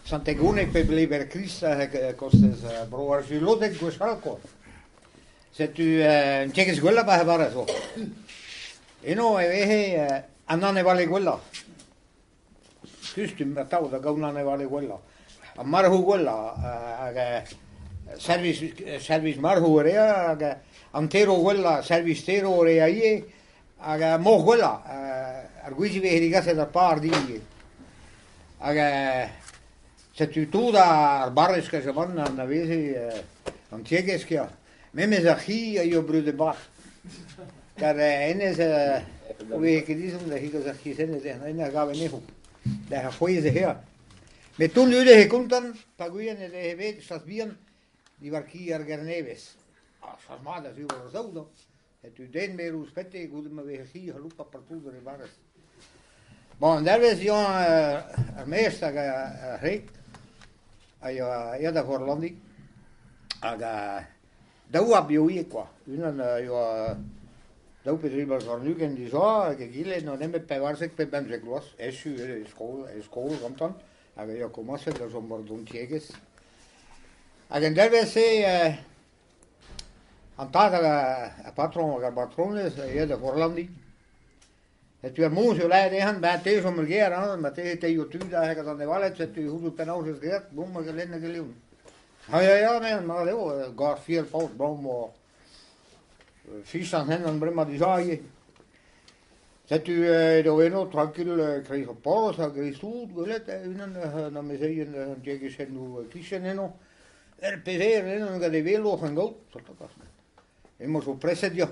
Santegunek pe blijven Christa kostes broer Julodek Goshalko. Zet u een tjekjes gulla bij hebben zo. Eno we anane vale gulla. Kysty tauda gaunane vale gulla. Marhu gulla service marhu rea antero gulla service tero rea ie aga mo gulla arguisi we rigase da par di. Aga zet u toe daar barriske ze man na wese aan tjekjes Meme zachi je broeder Bach. Daar is hoe ik die zo'n dat ik zachi zijn zeggen en gaan we niet op. Daar gooi ze her. Met toen jullie gekomt dan paguien de weet dat bien die warkier gerneves. Als maar dat u wel zo. Het u den meer hoe spette goed maar weer hier gelopen partout de bares. Bon, daar was ja meester reek. Ja daar voor landi. Aga Dau abbioi qua. Una io dau bedrijven van nu en die zo, gele no nemen per warsek per ben glos. School komt dan. Aga io conosce da son bordon tieges. Aga deve se antata a patrones ja de Forlandi. Het weer moes je leiden aan bij deze om regeren, maar tegen te je tu daar dan de wallet zet je hoe het nou gezegd, boem maar geleden geleeuwen. Ja, maar jo, gar 4 poot boom vis aan hen en brema die zaaien. Zet u de weno tranquil kreeg een poos, dat kreeg stoel, gelet, en dan me zeggen, een tjekjes en nu kiezen en no. Peseren en dan de welo gaan goud, zo dat was. Immers op preset ja.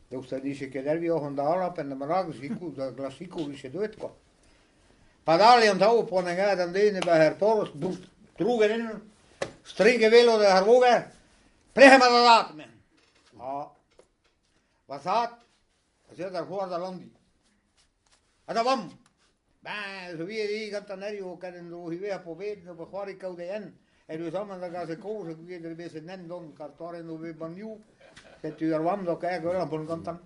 Dus dat is ik daar weer van daar op en de maragus giku, dat klassico is het doet ko. Padali aan touw op en gaan dan de bij haar poos, droegen in. Stringe velo de herwogen, plegen met de laat, man. Ja, wat staat? Dat zit daar voor de landi. En dat wam. Maar zo wie die gaat dan naar je ook en zo weer proberen op een goede koude en. En dus allemaal dan gaan ze kozen, ik weet er best net dan kartoor en weer benieuwd. Zet u er wam, dan kijk je wel op een kant dan.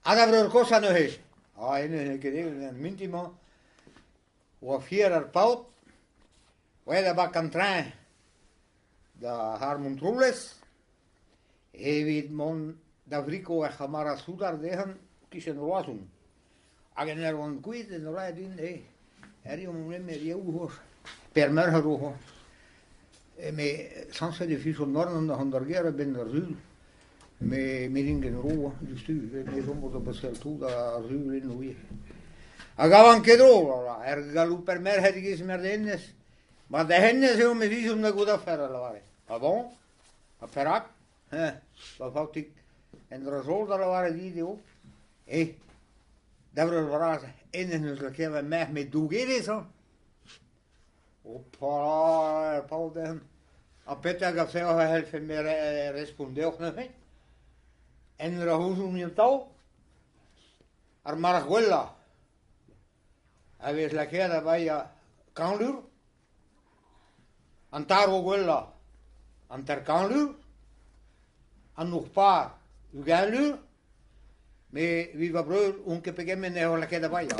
En dat er kost nog eens. Ja, en keer een mintima. Of 4 pout. Wij bak kan trainen, de Harmontroules, hij weet man, dat Rico en Gamara Soudar degen, kiezen rozen. Als je er een kwijt en rijdt in, er is een met jou hoor, per merger hoor. Met soms de vis van Norden, de handergeren ben er zuur, met ringen roe, dus tu, met zo'n op bestel toe, dat zuur in hoe je. Als je een keer door, er gaat per merger is meer de innes. Maar de henne zijn met wie om de goede affaire waren. Ah bon? Affaire? Dat had ik. En de resultaten waren die ook. Dat was en een keer met mij met doegeren zo. Oppa, Paul dan. Op Peter gaf ze al helpen meer responderen nog mee. En de hoe om je touw? Marguella. Hij was lekker daarbij ja kanluur. Antaro gulla, anterkanlu, an nog paar, ugalu, me viva broer, un que pegueme ne hola queda vaya.